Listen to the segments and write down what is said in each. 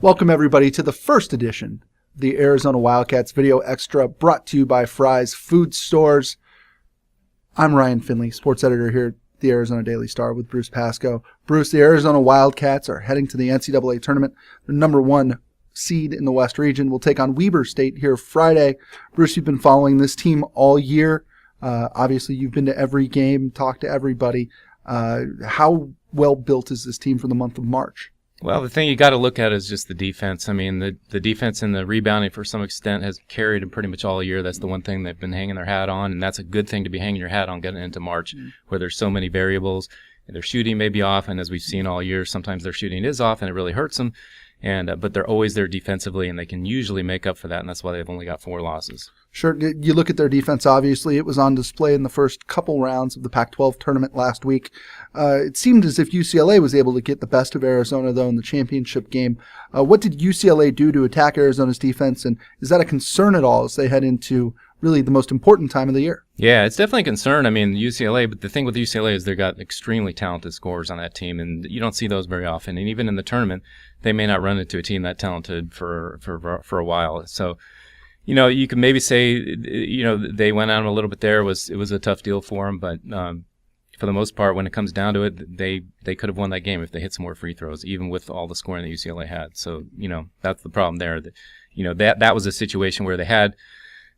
Welcome, everybody, to the first edition of the Arizona Wildcats Video Extra, brought to you by Fry's Food Stores. I'm Ryan Finley, sports editor here at the Arizona Daily Star with Bruce Pascoe. Bruce, the Arizona Wildcats are heading to the NCAA tournament. They're number one seed in the West region. We'll take on Weber State here Friday. Bruce, you've been following this team all year. Obviously, you've been to every game, talked to everybody. How well built is this team for the month of March? Well, the thing you got to look at is just the defense. I mean, the defense and the rebounding for some extent has carried them pretty much all year. That's the one thing they've been hanging their hat on, and that's a good thing to be hanging your hat on getting into March, where there's so many variables. Their shooting may be off, and as we've seen all year, sometimes their shooting is off, and it really hurts them. But they're always there defensively, and they can usually make up for that, and that's why they've only got 4 losses. Sure. You look at their defense, obviously. It was on display in the first couple rounds of the Pac-12 tournament last week. It seemed as if UCLA was able to get the best of Arizona, though, in the championship game. What did UCLA do to attack Arizona's defense, and is that a concern at all as they head into really the most important time of the year? Yeah, it's definitely a concern. I mean, UCLA, but the thing with UCLA is they've got extremely talented scorers on that team, and you don't see those very often. And even in the tournament, they may not run into a team that talented for a while. So, you know, you could maybe say, you know, they went out a little bit there. It was a tough deal for them, but for the most part, when it comes down to it, they could have won that game if they hit some more free throws, even with all the scoring that UCLA had. So, you know, that's the problem there. You know, that was a situation where they had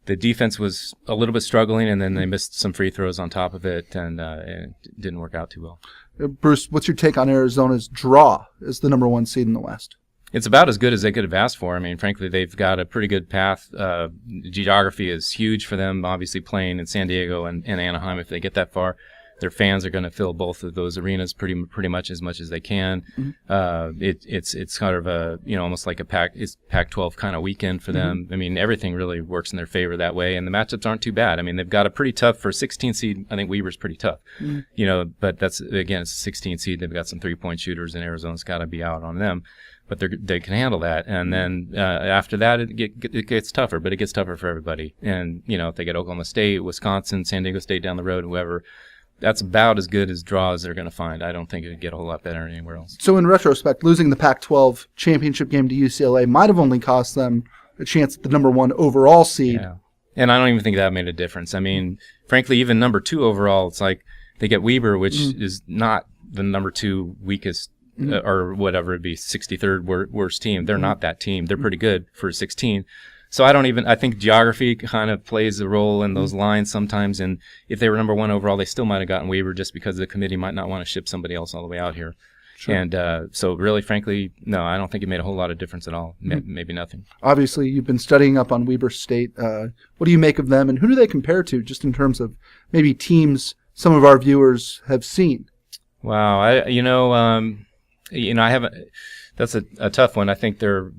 the defense was a little bit struggling, and then they missed some free throws on top of it, and it didn't work out too well. Bruce, what's your take on Arizona's draw as the number one seed in the West? It's about as good as they could have asked for. I mean, frankly, they've got a pretty good path. Geography is huge for them, obviously playing in San Diego and Anaheim. If they get that far, their fans are going to fill both of those arenas pretty much as they can. Mm-hmm. It's kind of a, you know, almost like a Pac-12 kind of weekend for them. I mean, everything really works in their favor that way, and the matchups aren't too bad. I mean, they've got a pretty tough for a 16 seed. I think Weber's pretty tough, you know, but that's, again, it's a 16 seed. They've got some 3-point shooters, and Arizona's got to be out on them. But they can handle that, and then after that, it gets tougher. But it gets tougher for everybody. And you know, if they get Oklahoma State, Wisconsin, San Diego State down the road, whoever, that's about as good as draws they're going to find. I don't think it would get a whole lot better anywhere else. So in retrospect, losing the Pac-12 championship game to UCLA might have only cost them a chance at the number one overall seed. Yeah, and I don't even think that made a difference. I mean, frankly, even number 2 overall, it's like they get Weber, which is not the number 2 weakest. Or whatever it'd be, 63rd worst team. They're not that team. They're pretty good for 16. So I think geography kind of plays a role in those lines sometimes. And if they were number 1 overall, they still might have gotten Weber just because the committee might not want to ship somebody else all the way out here. Sure. And so really, frankly, no, I don't think it made a whole lot of difference at all. Maybe nothing. Obviously, you've been studying up on Weber State. What do you make of them, and who do they compare to, just in terms of maybe teams some of our viewers have seen? Wow, I haven't. That's a tough one. I think their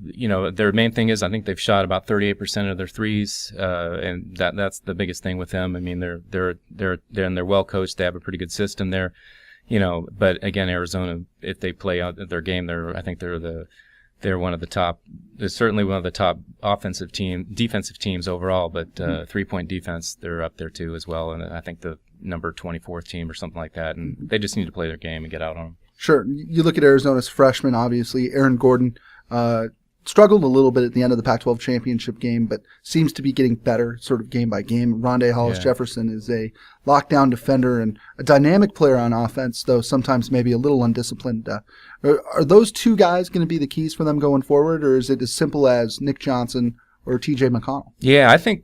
main thing is I think they've shot about 38% of their threes, and that's the biggest thing with them. I mean, they're well coached. They have a pretty good system there, you know. But again, Arizona, if they play out their game, they're one of the top. They're certainly one of the top defensive teams overall. But 3-point defense, they're up there too as well. And I think the number 24th team or something like that. And they just need to play their game and get out on them. Sure. You look at Arizona's freshmen, obviously. Aaron Gordon struggled a little bit at the end of the Pac-12 championship game, but seems to be getting better sort of game by game. Rondé Hollis-Jefferson is a lockdown defender and a dynamic player on offense, though sometimes maybe a little undisciplined. Are those 2 guys going to be the keys for them going forward, or is it as simple as Nick Johnson or TJ McConnell? Yeah, I think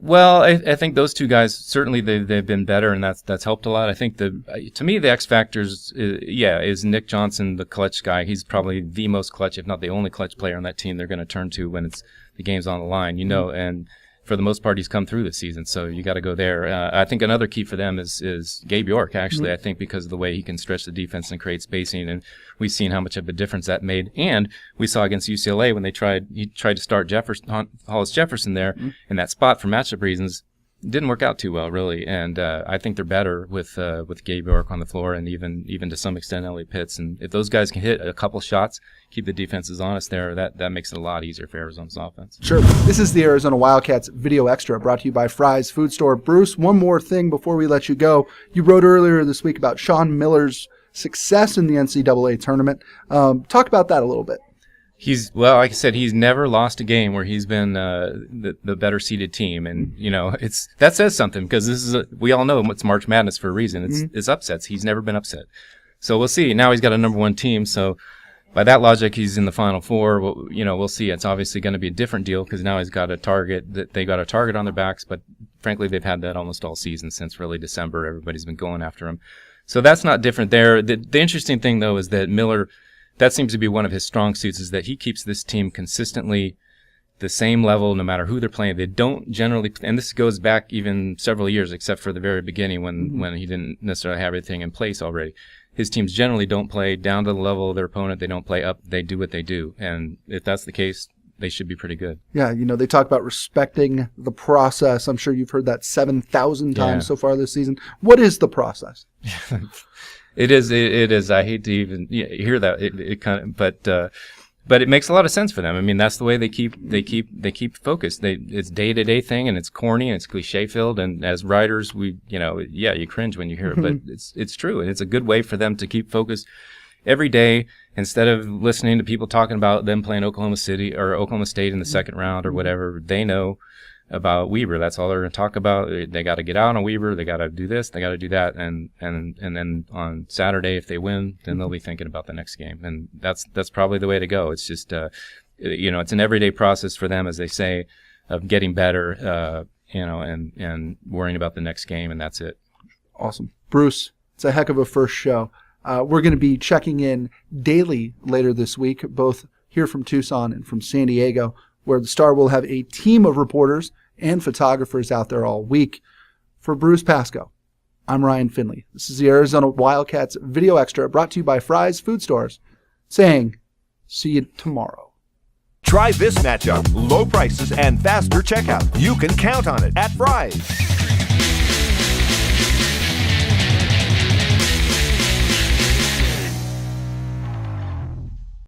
those 2 guys, certainly they've been better, and that's helped a lot. I think to me the X factors is Nick Johnson, the clutch guy. He's probably the most clutch, if not the only clutch player on that team they're going to turn to when the game's on the line, you know. And for the most part, he's come through this season, so you got to go there. I think another key for them is Gabe York, actually. I think because of the way he can stretch the defense and create spacing, and we've seen how much of a difference that made. And we saw against UCLA when he tried to start Hollis-Jefferson there in that spot for matchup reasons. It didn't work out too well, really. And I think they're better with Gabe York on the floor, and even to some extent Elliot Pitts. And if those guys can hit a couple shots, keep the defenses honest there, that makes it a lot easier for Arizona's offense. Sure. This is the Arizona Wildcats Video Extra, brought to you by Fry's Food Store. Bruce, one more thing before we let you go. You wrote earlier this week about Sean Miller's success in the NCAA tournament. Talk about that a little bit. Well, like I said, he's never lost a game where he's been the better seeded team, and that says something, because we all know it's March Madness for a reason. It's upsets. He's never been upset, so we'll see. Now he's got a number one team, so by that logic, he's in the Final Four. We'll see. It's obviously going to be a different deal because now he's got a target. They got a target on their backs, but frankly, they've had that almost all season since really December. Everybody's been going after him, so that's not different there. The interesting thing though is that Miller. That seems to be one of his strong suits, is that he keeps this team consistently the same level no matter who they're playing. They don't generally, and this goes back even several years, except for the very beginning when he didn't necessarily have everything in place already. His teams generally don't play down to the level of their opponent. They don't play up. They do what they do. And if that's the case, they should be pretty good. Yeah, they talk about respecting the process. I'm sure you've heard that 7,000 times so far this season. What is the process? It is. I hate to even hear that. It kind of, but it makes a lot of sense for them. I mean, that's the way they keep focused. It's day-to-day thing, and it's corny and it's cliche filled. And as writers, you cringe when you hear it, but it's true, and it's a good way for them to keep focused every day instead of listening to people talking about them playing Oklahoma City or Oklahoma State in the second round or whatever. They know about Weber. That's all they're going to talk about. They got to get out on Weber. They got to do this. They got to do that. And then on Saturday, if they win, then they'll be thinking about the next game. And that's probably the way to go. It's just, it's an everyday process for them, as they say, of getting better, and worrying about the next game. And that's it. Awesome. Bruce, it's a heck of a first show. We're going to be checking in daily later this week, both here from Tucson and from San Diego, where the Star will have a team of reporters and photographers out there all week. For Bruce Pascoe, I'm Ryan Finley. This is the Arizona Wildcats Video Extra, brought to you by Fry's Food Stores, saying, see you tomorrow. Try this matchup. Low prices and faster checkout. You can count on it at Fry's.